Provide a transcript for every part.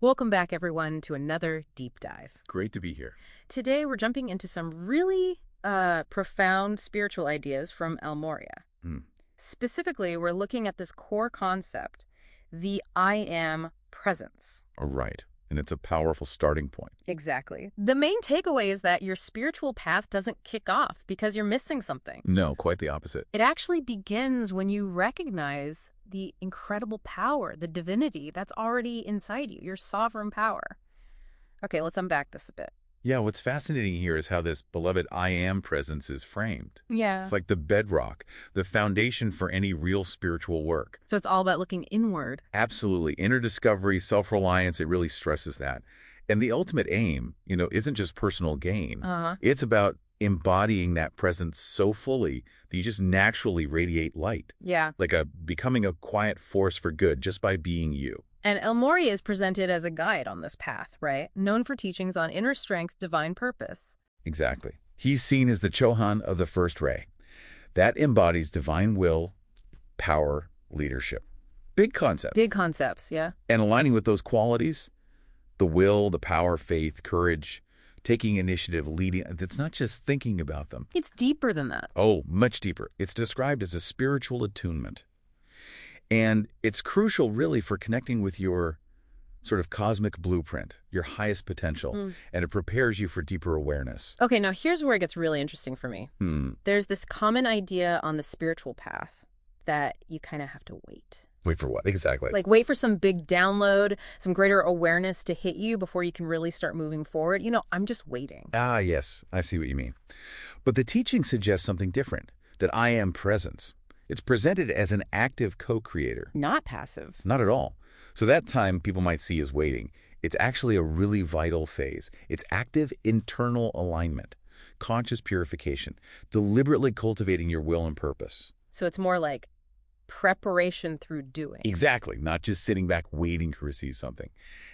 Welcome back, everyone, to another deep dive. Great to be here. Today, we're jumping into some really profound spiritual ideas from El Morya. Hmm. Specifically, we're looking at this core concept, the I am presence. All right. And it's a powerful starting point. Exactly. The main takeaway is that your spiritual path doesn't kick off because you're missing something. No, quite the opposite. It actually begins when you recognize the incredible power, the divinity that's already inside you, your sovereign power. Okay, let's unpack this a bit. Yeah, what's fascinating here is how this beloved I am presence is framed. Yeah. It's like the bedrock, the foundation for any real spiritual work. So it's all about looking inward. Absolutely. Inner discovery, self-reliance, it really stresses that. And the ultimate aim, isn't just personal gain. It's about embodying that presence so fully that you just naturally radiate light. Yeah. Like becoming a quiet force for good just by being you. And El Morya is presented as a guide on this path, right? Known for teachings on inner strength, divine purpose. Exactly. He's seen as the Chohan of the first ray. That embodies divine will, power, leadership. Big concept. Big concepts, yeah. And aligning with those qualities, the will, the power, faith, courage, taking initiative, leading, it's not just thinking about them. It's deeper than that. Oh, much deeper. It's described as a spiritual attunement. And it's crucial, really, for connecting with your sort of cosmic blueprint, your highest potential, and it prepares you for deeper awareness. Okay, now here's where it gets really interesting for me. There's this common idea on the spiritual path that you kind of have to wait. Wait for what? Exactly. Like wait for some big download, some greater awareness to hit you before you can really start moving forward. I'm just waiting. Ah, yes, I see what you mean. But the teaching suggests something different, that I am presence. It's presented as an active co-creator. Not passive. Not at all. So that time people might see as waiting. It's actually a really vital phase. It's active internal alignment, conscious purification, deliberately cultivating your will and purpose. So it's more like preparation through doing. Exactly. Not just sitting back waiting to receive something.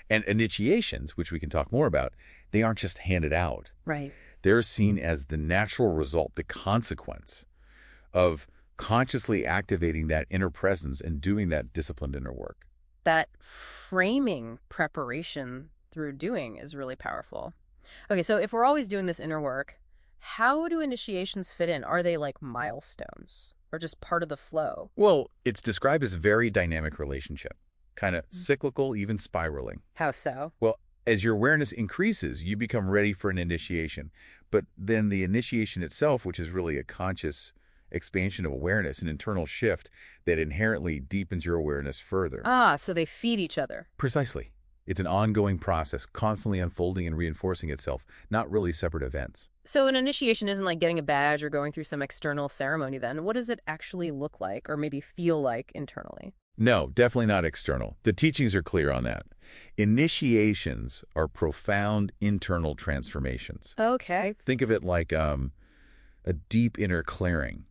And initiations, which we can talk more about, they aren't just handed out. Right. They're seen as the natural result, the consequence of consciously activating that inner presence and doing that disciplined inner work. That framing preparation through doing is really powerful. Okay, so if we're always doing this inner work, how do initiations fit in? Are they like milestones or just part of the flow? Well, it's described as a very dynamic relationship, kind of cyclical, even spiraling. How so? Well, as your awareness increases, you become ready for an initiation. But then the initiation itself, which is really a conscious expansion of awareness, an internal shift that inherently deepens your awareness further. Ah, so they feed each other. Precisely. It's an ongoing process, constantly unfolding and reinforcing itself, not really separate events. So an initiation isn't like getting a badge or going through some external ceremony then. What does it actually look like or maybe feel like internally? No, definitely not external. The teachings are clear on that. Initiations are profound internal transformations. Okay. Think of it like a deep inner clearing,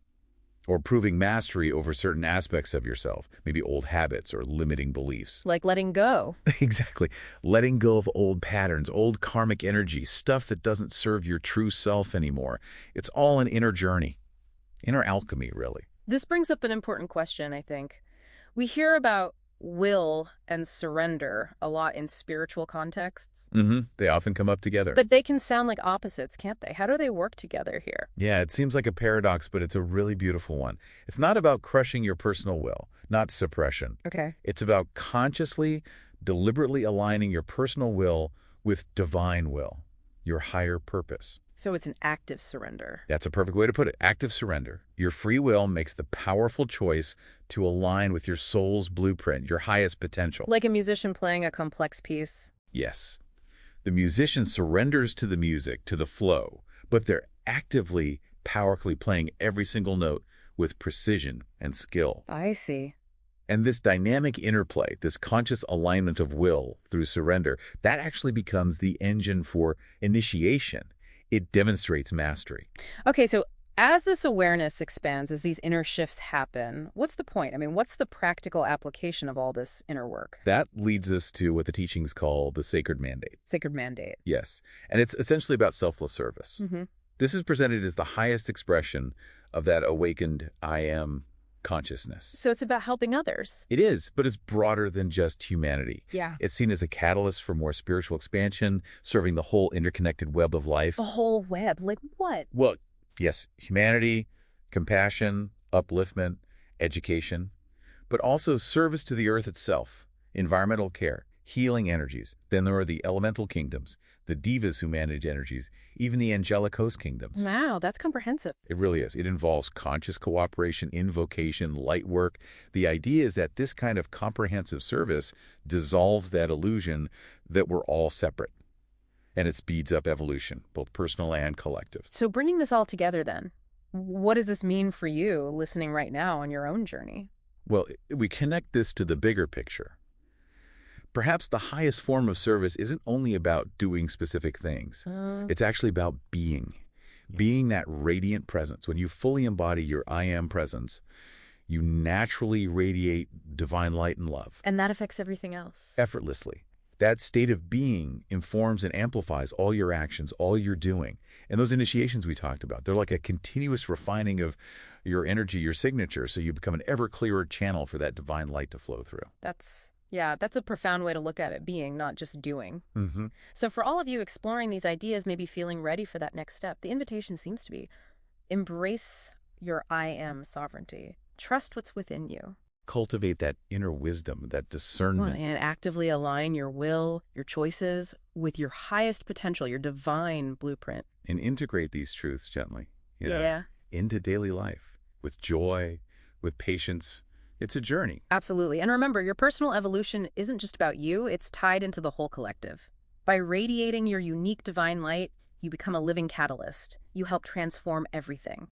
or proving mastery over certain aspects of yourself, maybe old habits or limiting beliefs. Like letting go. Exactly. Letting go of old patterns, old karmic energy, stuff that doesn't serve your true self anymore. It's all an inner journey, inner alchemy, really. This brings up an important question, I think. We hear about will and surrender a lot in spiritual contexts. They often come up together. But they can sound like opposites, can't they? How do they work together here? Yeah, it seems like a paradox, but it's a really beautiful one. It's not about crushing your personal will, not suppression. Okay. It's about consciously, deliberately aligning your personal will with divine will, your higher purpose. So it's an active surrender. That's a perfect way to put it. Active surrender. Your free will makes the powerful choice to align with your soul's blueprint, your highest potential. Like a musician playing a complex piece. Yes. The musician surrenders to the music, to the flow, but they're actively, powerfully playing every single note with precision and skill. I see. And this dynamic interplay, this conscious alignment of will through surrender, that actually becomes the engine for initiation. It demonstrates mastery. Okay, so as this awareness expands, as these inner shifts happen, what's the point? I mean, what's the practical application of all this inner work? That leads us to what the teachings call the sacred mandate. Sacred mandate. Yes, and it's essentially about selfless service. This is presented as the highest expression of that awakened I am consciousness. So it's about helping others. It is, but it's broader than just humanity. Yeah. It's seen as a catalyst for more spiritual expansion, serving the whole interconnected web of life. The whole web. Like what? Well, yes, humanity, compassion, upliftment, education, but also service to the earth itself, environmental care, healing energies. Then there are the elemental kingdoms, the devas who manage energies, even the angelic host kingdoms. Wow, that's comprehensive. It really is. It involves conscious cooperation, invocation, light work. The idea is that this kind of comprehensive service dissolves that illusion that we're all separate. And it speeds up evolution, both personal and collective. So bringing this all together then, what does this mean for you listening right now on your own journey? Well, we connect this to the bigger picture. Perhaps the highest form of service isn't only about doing specific things. It's actually about being that radiant presence. When you fully embody your I am presence, you naturally radiate divine light and love. And that affects everything else. Effortlessly. That state of being informs and amplifies all your actions, all you're doing. And those initiations we talked about, they're like a continuous refining of your energy, your signature, so you become an ever clearer channel for that divine light to flow through. That's a profound way to look at it, being, not just doing. Mm-hmm. So for all of you exploring these ideas, maybe feeling ready for that next step, the invitation seems to be embrace your I am sovereignty. Trust what's within you. Cultivate that inner wisdom, that discernment. And actively align your will, your choices with your highest potential, your divine blueprint. And integrate these truths gently, Yeah. into daily life with joy, with patience. It's a journey. Absolutely. And remember, your personal evolution isn't just about you, it's tied into the whole collective. By radiating your unique divine light, you become a living catalyst. You help transform everything.